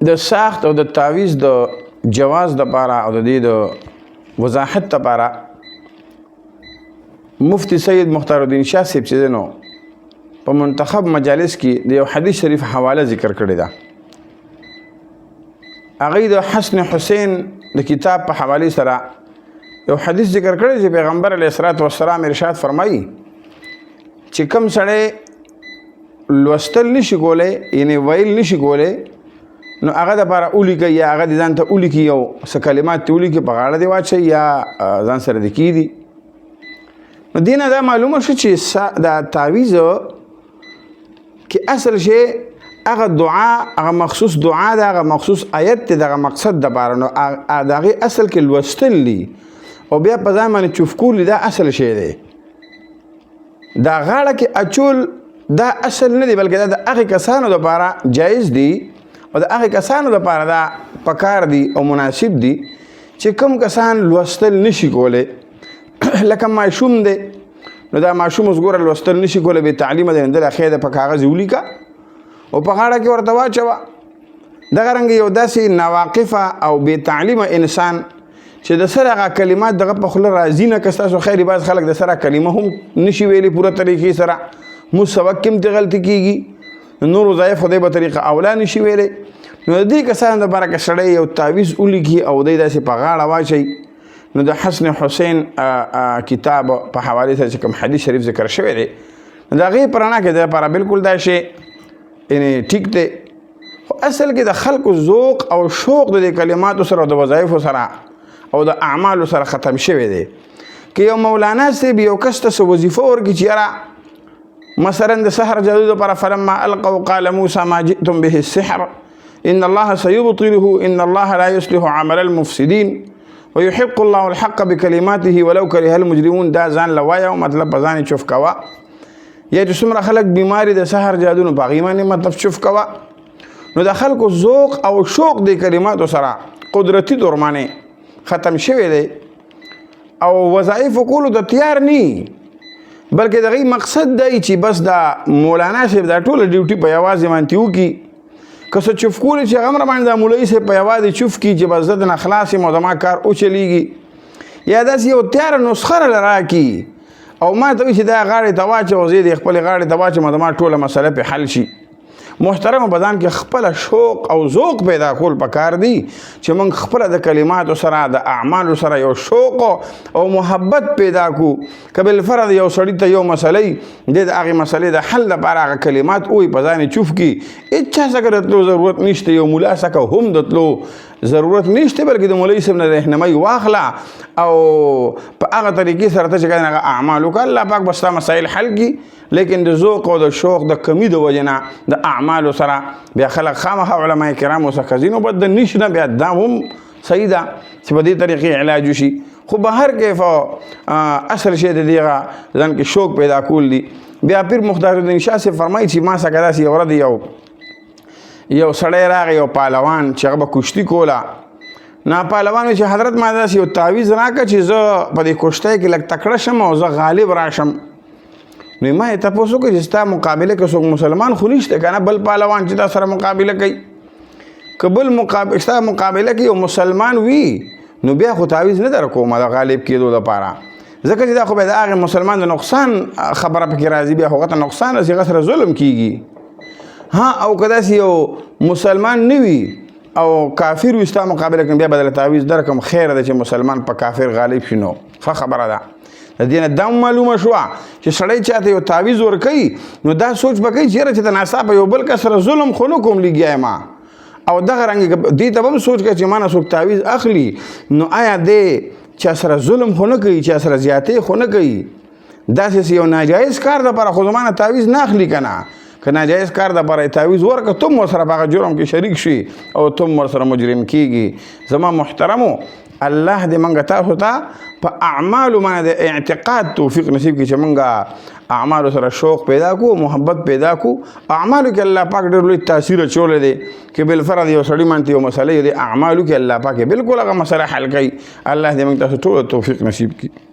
د ساخت او د تعویض د جواز لپاره او د دې د وضاحت لپاره مفتی سید مختار الدین شاه صاحب چې دی نو په منتخب مجالس کې د یو حدیث شریف حواله ذکر کړې ده. هغه د حسن حسین د کتاب په حواله سره یو حدیث ذکر کړی چې پیغمبر علیه الصلاۃ والسلام ارشاد فرمایي چې کوم سړی لوستل نشي کولی یعنی ویل نشي کولی نو هغه دپاره ولیکي یا هغه د ځان ته ولیکي یو څه کلمات ته ولیکي په غاړه دې واچوي یا ځان سره دې کیدي. نو دې نه دا معلومه شو چې دا تعویض کې اصل شی هغه دعا هغه مخصوص دعا ده هغه مخصوص آیت دی دغه مقصد دپاره نو د هغې اصل کې لوستل دي او بیا په ځان باندې چوف کول دا اصل شی دی. دا غاړه کې اچول دا اصل نه دی بلکې دا د هغې کسانو دپاره جایز دی او د هغې کسانو دپاره دا پکار دی او مناسب دی چې کوم کسان لوستل نشي کولی لکه ماشوم دی نو دا ماشوم اوس ګوره لوستل نشي کولی بې تعلیمه دی نو دله ښې ده په کاغذ ولیکه او په غاړه کې ورته واچوه. دغه رنګه یو داسې ناواقفه او بې تعلیمه انسان چې د سره هغه کلمات دغه په خوله راځي نه که ستاسو خیر بعض خلک د سره کلمه هم نشي ویلی پوره طریقې سره موږ سبق کې هم ته غلطي کېږي نور وظایف خدای به طریقه اولا نشي ویلی نو د دې کسانو دپاره که سړی یو تعویض ولیکي او دی داسې په غاړه واچوي نو د حسن حسین کتاب په حواله سره چې کوم حدیث شریف ذکر شوی دی نو د هغې په رڼا کې د لپاره بالکل دا شی یعنې ټیک دی. خو اصل کې د خلکو ذوق او شوق د دې کلماتو سره او د وظایفو سره او د اعمالو سره ختم شوی دی. که یو مولانا صاحب یو کس ته څه وظیفه ورکړي چې یاره مثلا د سحر جادو دپاره فلما القوا قال موسی ما جئتم به السحر ان الله سيبطله ان الله لا يصلح عمل المفسدين ويحق الله الحق بكلماته ولو كره المجرمون دا ځان لوایا او مطلب په ځان چوف کوه یا چې څومره خلک بیماري د سحر جادو نو په هغې باندې مطلب چوف کوه. نو د خلکو ذوق او شوق د کلماتو سره قدرتي طور باندې ختم شوی دی او وظایفو کولو ته تیار نی بلکې د هغې مقصد دی چې بس دا مولانا صاحب دا ټوله ډیوټي په یوازې باندې وکړي که څه چوف کولی چې هغه هم راباندې دا مولوي صاحب په یوازې چوف کړي چې بس زه د نه خلاص یم او زما کار وچلیږي یا داسې یو تیاره نسخه راله راکړي او ما ته وایي چې دا غاړې ته واچوه زه یې خپلې غاړې ته واچوم زما ټوله مسله پې حل شي. محترمه په ځان کې خپله شوق او ذوق پیدا کول پکار دی چې موږ خپله د کلماتو سره د اعمالو سره یو شوق او محبت پیدا کړو. که بالفرض یو سړي ته یو مسلې د هغې مسلې د حل لپاره هغه کلمات وایي په ځان یې چوف کړي هېچا څخه د تلو ضرورت نشته یو ملا څخه هم د تلو ضرورت نشته بلکې د مولوي صاحب نه رهنمایي واخله او په هغه طریقې سره ته چې کوې هغه اعمال وکړه الله پاک به ستا مسایل حل کړي. لیکن د ذوق او د شوق د کمی د وجې نه د اعمالو سره بیا خلک خامخا علما کرامو څخه ځي نو بد نشي نه بیا دا هم صحیح ده چې په دې طریقې علاج وشي. خو به هر کیف اصل شی د دې هغه ځان کې شوق پیدا کول دي. بیا پیر مختار الدین شاه صاحب فرمایي چې ما څخه داسې یو ورځ یو سړی راغی یو پهلوان چې هغه به کشتي کوله نا پهلوان وایي چې حضرت ما داسې یو تعویض راکړه چې زه په دې کشتۍ کې لږ تکړه شم او زه غالب راشم. نو ما یې تپوس وکړه چې ستا مقابله کې څوک مسلمان خو نشته که نه بل پهلوان چې تا سره مقابله کوي که بل ستا مقابله کې یو مسلمان وي نو بیا خو تعویض نه در کوم د غالب کېدو دپاره ځکه چې دا خو بیا د هغې مسلمان د نقصان خبره پکې راځي بیا هغه ته نقصان رسي هغه سره ظلم کېږي. ها او که داسې یو مسلمان نه وي او کافر وي ستا مقابله کې بیا به دله تعویض درکړم خیر ده چې مسلمان په کافر غالب شي نو ښه خبره ده. د دې نه دا معلومه شوه چې سړی چاته یو تعویض ورکوي نو دا سوچ به کوي چې یاره چې د ناڅاپه یو بل کس سره ظلم خو نه کوم لګیا یم او دغه رنګې دې ته به هم سوچ کوي چې ما نه څوک تعویض اخلي نو آیا دې چا سره ظلم خو نه کوي چا سره زیاتې خو نه کوي داسې یو ناجایز کار دپاره خو زما نه تعویض نه اخلي که نه که ناجایز کار دپاره یې تعویض ورکړه تم ورسره په هغه جرم کې شریک شي او تم ورسره مجرم کېږي. زما محترمو الله دې موږ تاسو ته په اعمالو باندې د اعتقاد توفیق نصیب کړي چې موږ اعمالو سره شوق پیدا کړو محبت پیدا کړو. اعمالو کې الله پاک ډېر لوی تاثیر اچولی دی که بالفرض یو سړي باندې یو مسله د اعمالو کې الله پاک بالکل هغه مسله حل کوي. الله دې موږ تاسو ټولو توفیق نصیب کړي.